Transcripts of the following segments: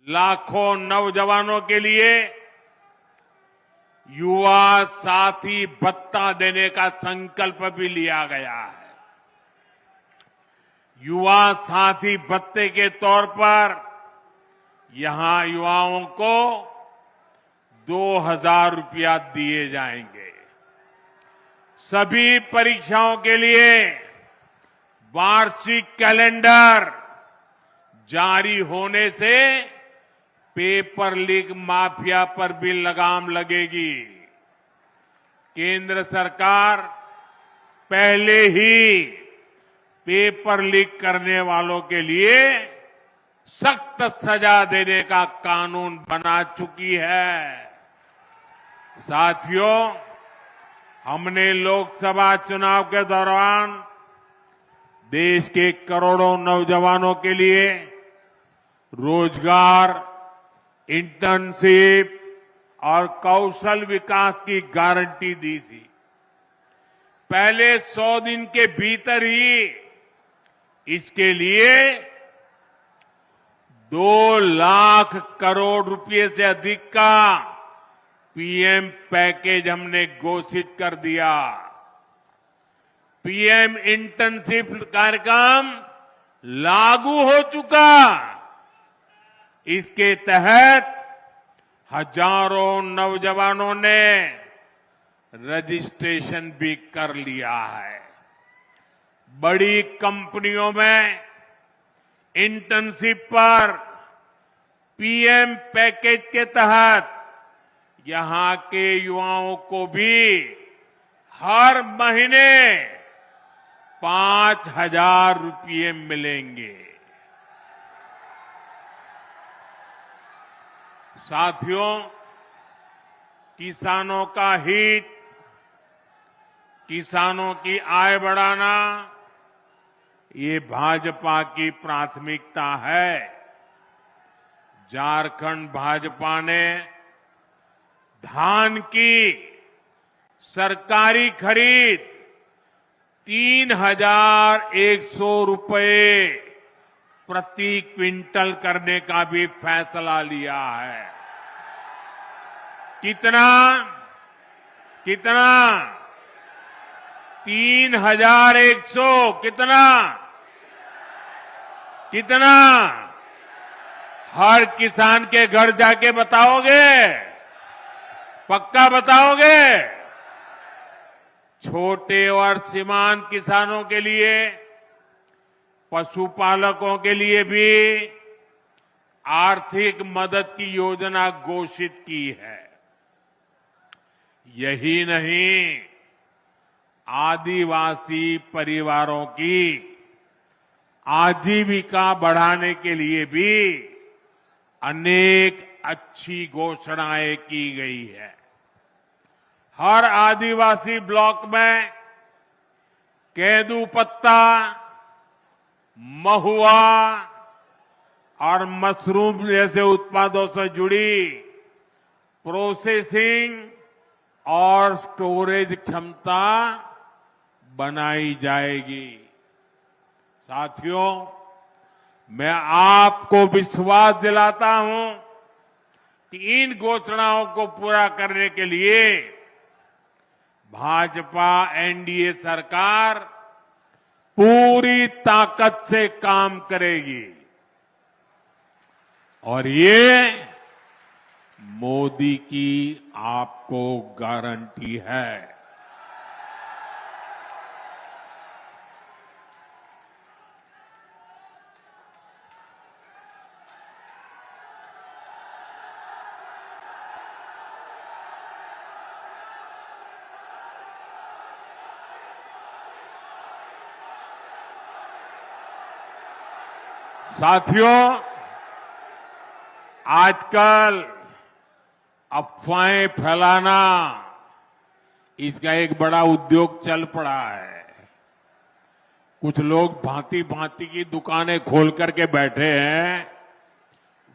लाखों नौजवानों के लिए युवा साथी भत्ता देने का संकल्प भी लिया गया है। युवा साथी भत्ते के तौर पर यहां युवाओं को 2,000 रुपया दिए जाएंगे। सभी परीक्षाओं के लिए वार्षिक कैलेंडर जारी होने से पेपर लीक माफिया पर भी लगाम लगेगी। केंद्र सरकार पहले ही पेपर लीक करने वालों के लिए सख्त सजा देने का कानून बना चुकी है। साथियों, हमने लोकसभा चुनाव के दौरान देश के करोड़ों नौजवानों के लिए रोजगार, इंटर्नशिप और कौशल विकास की गारंटी दी थी। पहले 100 दिन के भीतर ही इसके लिए 2 लाख करोड़ रुपए से अधिक का पीएम पैकेज हमने घोषित कर दिया। पीएम इंटर्नशिप कार्यक्रम लागू हो चुका। इसके तहत हजारों नौजवानों ने रजिस्ट्रेशन भी कर लिया है। बड़ी कंपनियों में इंटर्नशिप पर पीएम पैकेज के तहत यहां के युवाओं को भी हर महीने 5,000 रुपये मिलेंगे। साथियों, किसानों का हित, किसानों की आय बढ़ाना, ये भाजपा की प्राथमिकता है। झारखंड भाजपा ने धान की सरकारी खरीद 3,100 रुपये प्रति क्विंटल करने का भी फैसला लिया है। कितना 3,100 कितना हर किसान के घर जाके बताओगे? पक्का बताओगे? छोटे और सीमांत किसानों के लिए, पशुपालकों के लिए भी आर्थिक मदद की योजना घोषित की है। यही नहीं, आदिवासी परिवारों की आजीविका बढ़ाने के लिए भी अनेक अच्छी घोषणाएं की गई है। हर आदिवासी ब्लॉक में केंदू पत्ता, महुआ और मशरूम जैसे उत्पादों से जुड़ी प्रोसेसिंग और स्टोरेज क्षमता बनाई जाएगी। साथियों, मैं आपको विश्वास दिलाता हूं कि इन घोषणाओं को पूरा करने के लिए भाजपा एनडीए सरकार पूरी ताकत से काम करेगी। और ये मोदी की आपको गारंटी है। साथियों, आजकल अफवाहें फैलाना इसका एक बड़ा उद्योग चल पड़ा है। कुछ लोग भांति भांति की दुकानें खोल करके बैठे हैं,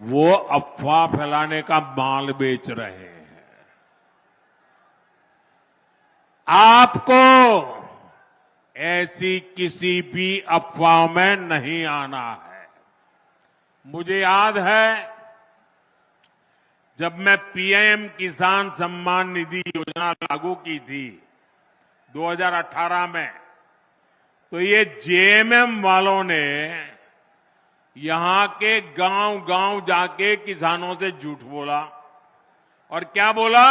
वो अफवाह फैलाने का माल बेच रहे हैं। आपको ऐसी किसी भी अफवाह में नहीं आना है। मुझे याद है जब मैं पीएम किसान सम्मान निधि योजना लागू की थी 2018 में, तो ये जेएमएम वालों ने यहां के गांव-गांव जाके किसानों से झूठ बोला। और क्या बोला?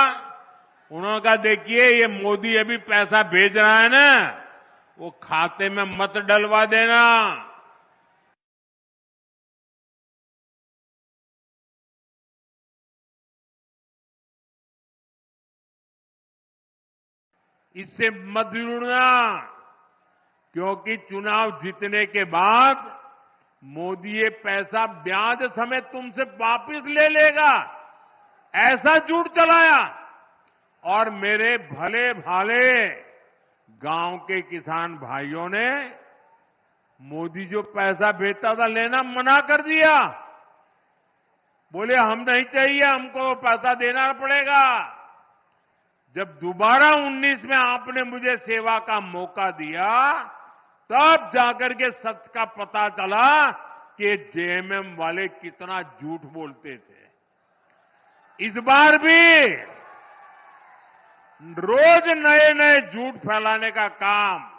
उन्होंने कहा, देखिए ये मोदी अभी पैसा भेज रहा है ना, वो खाते में मत डलवा देना। इससे मत जुड़ना, क्योंकि चुनाव जीतने के बाद मोदी ये पैसा ब्याज समेत तुमसे वापस ले लेगा, ऐसा झूठ चलाया। और मेरे भले भाले गांव के किसान भाइयों ने मोदी जो पैसा भेजता था लेना मना कर दिया। बोले हम नहीं चाहिए, हमको पैसा देना पड़ेगा। जब दोबारा 19 में आपने मुझे सेवा का मौका दिया, तब जाकर के सच का पता चला कि जेएमएम वाले कितना झूठ बोलते थे। इस बार भी रोज नए नए झूठ फैलाने का काम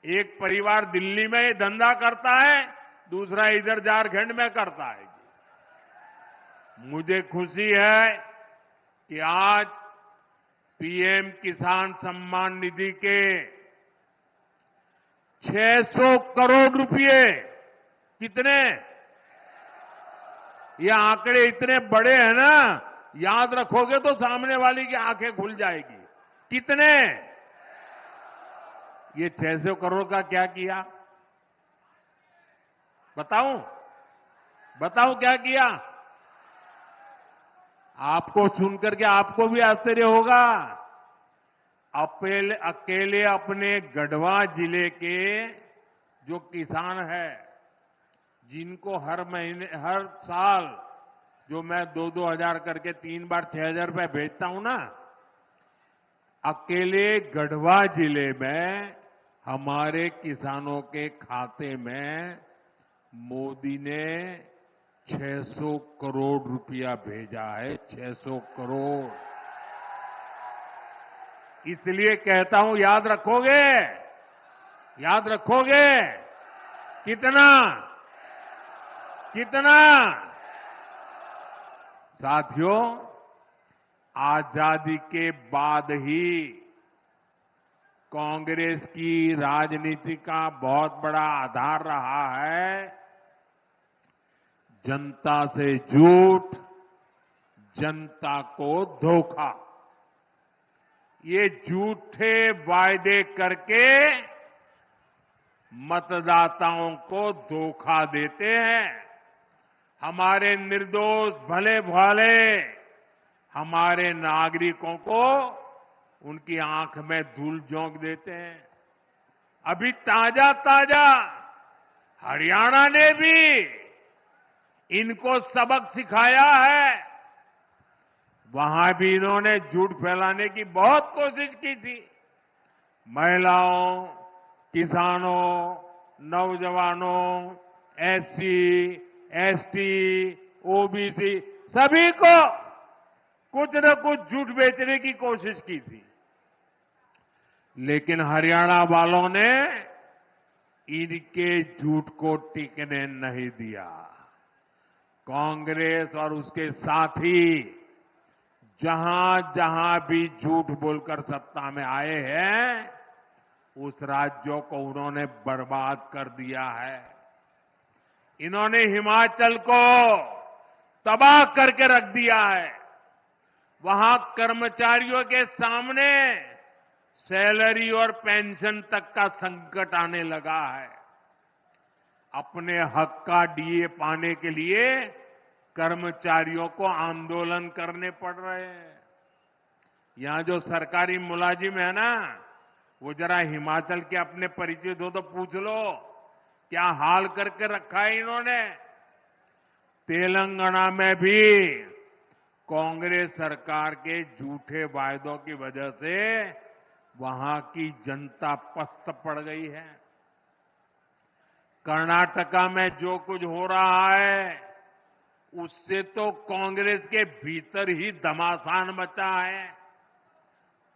एक परिवार दिल्ली में धंधा करता है, दूसरा इधर झारखंड में करता है। मुझे खुशी है कि आज पीएम किसान सम्मान निधि के 600 करोड़ रुपए, कितने? ये आंकड़े इतने बड़े हैं ना, याद रखोगे तो सामने वाली की आंखें खुल जाएगी। कितने? ये 600 करोड़ का क्या किया? बताऊं क्या किया? आपको सुनकर के आपको भी आश्चर्य होगा। अकेले अपने गढ़वा जिले के जो किसान है, जिनको हर साल जो मैं 2-2 हजार करके 3 बार 6,000 रुपए भेजता हूं ना, अकेले गढ़वा जिले में हमारे किसानों के खाते में मोदी ने 600 करोड़ रुपया भेजा है। 600 करोड़। इसलिए कहता हूं, याद रखोगे? याद रखोगे? कितना? साथियों, आजादी के बाद ही कांग्रेस की राजनीति का बहुत बड़ा आधार रहा है जनता से झूठ, जनता को धोखा। ये झूठे वायदे करके मतदाताओं को धोखा देते हैं। हमारे निर्दोष भले भाले हमारे नागरिकों को उनकी आंख में धूल झोंक देते हैं। अभी ताजा हरियाणा ने भी इनको सबक सिखाया है। वहां भी इन्होंने झूठ फैलाने की बहुत कोशिश की थी। महिलाओं, किसानों, नौजवानों, एससी, एसटी, ओबीसी सभी को कुछ न कुछ झूठ बेचने की कोशिश की थी। लेकिन हरियाणा वालों ने इनके झूठ को टिकने नहीं दिया। कांग्रेस और उसके साथी जहां जहां भी झूठ बोलकर सत्ता में आए हैं, उस राज्यों को उन्होंने बर्बाद कर दिया है। इन्होंने हिमाचल को तबाह करके रख दिया है। वहां कर्मचारियों के सामने सैलरी और पेंशन तक का संकट आने लगा है। अपने हक का डीए पाने के लिए कर्मचारियों को आंदोलन करने पड़ रहे हैं। यहां जो सरकारी मुलाजिम है ना, वो जरा हिमाचल के अपने परिचित हो तो पूछ लो, क्या हाल करके रखा है इन्होंने। तेलंगाना में भी कांग्रेस सरकार के झूठे वायदों की वजह से वहां की जनता पस्त पड़ गई है। कर्नाटका में जो कुछ हो रहा है, उससे तो कांग्रेस के भीतर ही घमासान मचा है।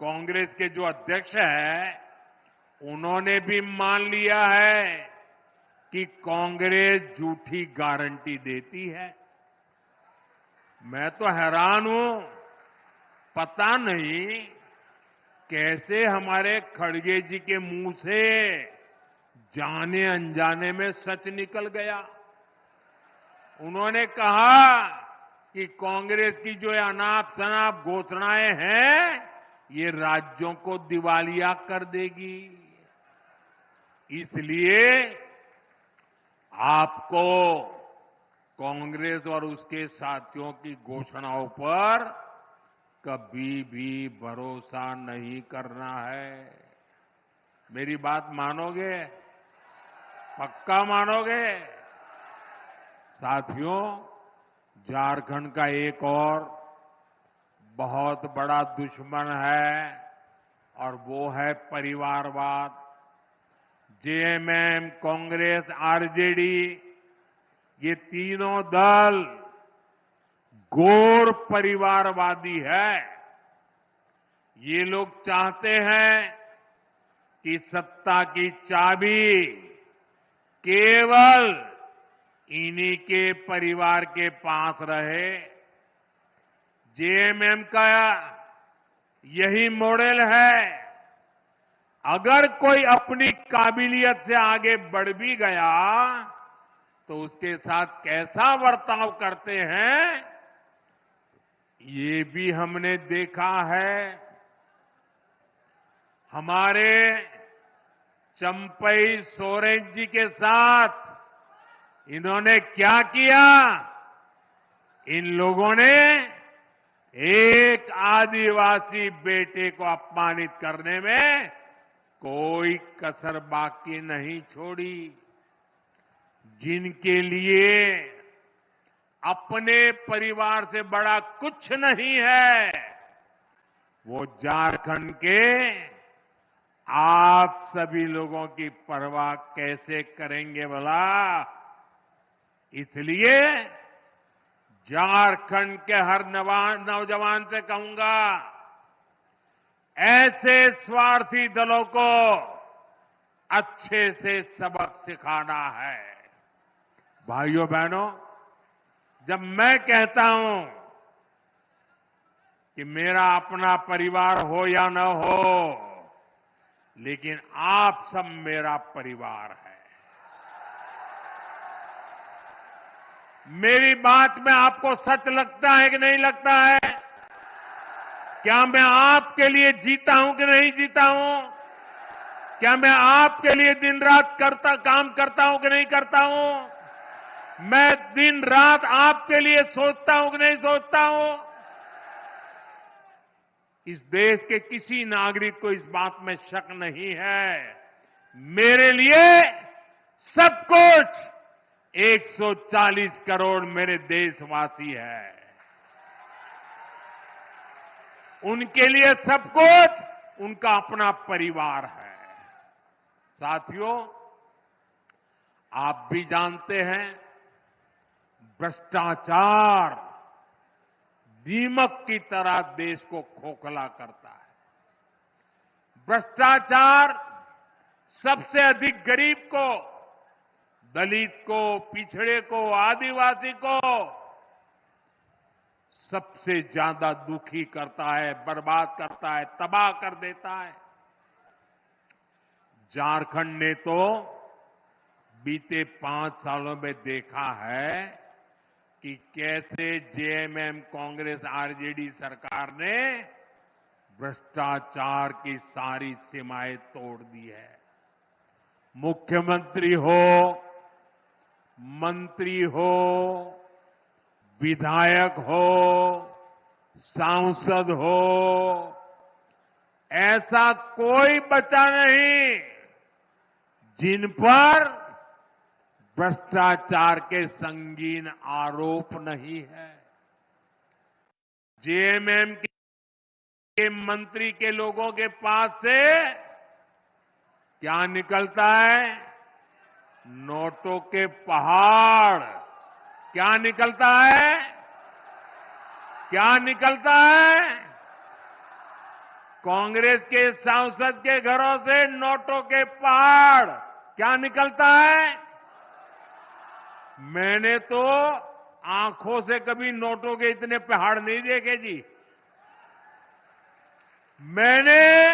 कांग्रेस के जो अध्यक्ष हैं, उन्होंने भी मान लिया है कि कांग्रेस झूठी गारंटी देती है। मैं तो हैरान हूं, पता नहीं कैसे हमारे खड़गे जी के मुंह से जाने अनजाने में सच निकल गया। उन्होंने कहा कि कांग्रेस की जो अनाप शनाप घोषणाएं हैं, ये राज्यों को दिवालिया कर देगी। इसलिए आपको कांग्रेस और उसके साथियों की घोषणाओं पर कभी भी भरोसा नहीं करना है। मेरी बात मानोगे? पक्का मानोगे? साथियों, झारखंड का एक और बहुत बड़ा दुश्मन है और वो है परिवारवाद। जेएमएम, कांग्रेस, आरजेडी, ये तीनों दल घोर परिवारवादी है। ये लोग चाहते हैं कि सत्ता की चाबी केवल इन्हीं के परिवार के पास रहे। जेएमएम का यही मॉडल है। अगर कोई अपनी काबिलियत से आगे बढ़ भी गया तो उसके साथ कैसा बर्ताव करते हैं, ये भी हमने देखा है। हमारे चंपई सोरेन जी के साथ इन्होंने क्या किया? इन लोगों ने एक आदिवासी बेटे को अपमानित करने में कोई कसर बाकी नहीं छोड़ी। जिनके लिए अपने परिवार से बड़ा कुछ नहीं है, वो झारखंड के आप सभी लोगों की परवाह कैसे करेंगे भला? इसलिए झारखंड के हर नौजवान से कहूंगा, ऐसे स्वार्थी दलों को अच्छे से सबक सिखाना है। भाइयों बहनों, जब मैं कहता हूं कि मेरा अपना परिवार हो या न हो, लेकिन आप सब मेरा परिवार है। मेरी बात में आपको सच लगता है कि नहीं लगता है? क्या मैं आपके लिए जीता हूं कि नहीं जीता हूं? क्या मैं आपके लिए दिन रात काम करता हूं कि नहीं करता हूं? मैं दिन रात आपके लिए सोचता हूं कि नहीं सोचता हूं? इस देश के किसी नागरिक को इस बात में शक नहीं है। मेरे लिए सब कुछ 140 करोड़ मेरे देशवासी हैं। उनके लिए सब कुछ उनका अपना परिवार है। साथियों, आप भी जानते हैं, भ्रष्टाचार दीमक की तरह देश को खोखला करता है। भ्रष्टाचार सबसे अधिक गरीब को, दलित को, पिछड़े को, आदिवासी को सबसे ज्यादा दुखी करता है, बर्बाद करता है, तबाह कर देता है। झारखंड ने तो बीते 5 सालों में देखा है कि कैसे जेएमएम, कांग्रेस, आरजेडी सरकार ने भ्रष्टाचार की सारी सीमाएं तोड़ दी है। मुख्यमंत्री हो, मंत्री हो, विधायक हो, सांसद हो, ऐसा कोई बचा नहीं जिन पर भ्रष्टाचार के संगीन आरोप नहीं है। जेएमएम के मंत्री के लोगों के पास से क्या निकलता है? नोटों के पहाड़। क्या निकलता है? क्या निकलता है? कांग्रेस के सांसद के घरों से नोटों के पहाड़। क्या निकलता है? मैंने तो आंखों से कभी नोटों के इतने पहाड़ नहीं देखे जी। मैंने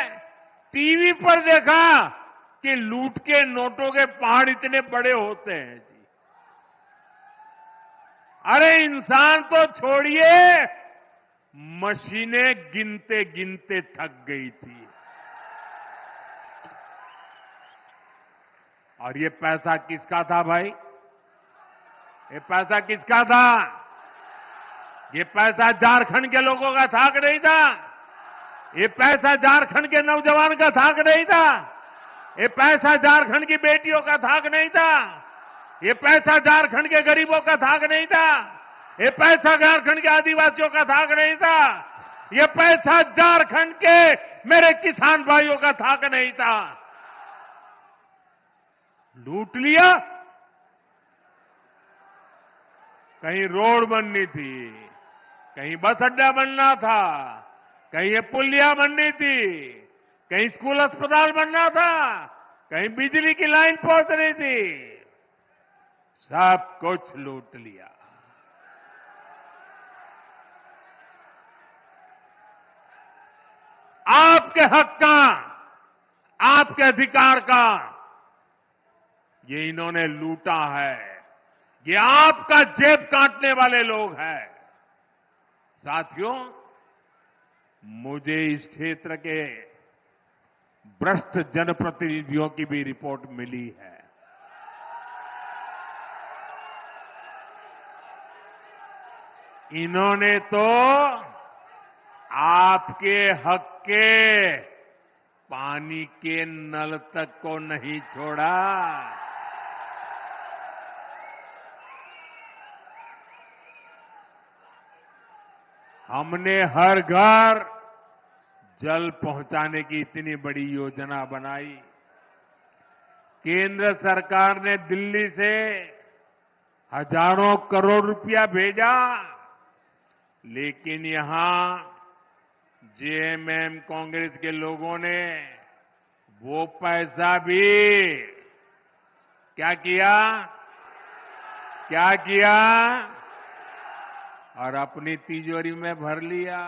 टीवी पर देखा कि लूट के नोटों के पहाड़ इतने बड़े होते हैं जी। अरे इंसान तो छोड़िए, मशीनें गिनते गिनते थक गई थी। और ये पैसा किसका था भाई? ये पैसा किसका था? ये पैसा झारखंड के लोगों का था कि नहीं था? ये पैसा झारखंड के नौजवान का था कि नहीं था? ये पैसा झारखंड की बेटियों का था कि नहीं था? ये पैसा झारखंड के गरीबों का था कि नहीं था? ये पैसा झारखंड के आदिवासियों का था कि नहीं था? ये पैसा झारखंड के मेरे किसान भाइयों का था कि नहीं था? लूट लिया। कहीं रोड बननी थी, कहीं बस अड्डा बनना था, कहीं ये पुलिया बननी थी, कहीं स्कूल अस्पताल बनना था, कहीं बिजली की लाइन पहुंचनी थी। सब कुछ लूट लिया। आपके हक का, आपके अधिकार का ये इन्होंने लूटा है। ये आपका जेब काटने वाले लोग हैं। साथियों, मुझे इस क्षेत्र के भ्रष्ट जनप्रतिनिधियों की भी रिपोर्ट मिली है। इन्होंने तो आपके हक के पानी के नल तक को नहीं छोड़ा। हमने हर घर जल पहुंचाने की इतनी बड़ी योजना बनाई। केंद्र सरकार ने दिल्ली से हजारों करोड़ रुपया भेजा, लेकिन यहां जेएमएम कांग्रेस के लोगों ने वो पैसा भी क्या किया? क्या किया? और अपनी तिजोरी में भर लिया।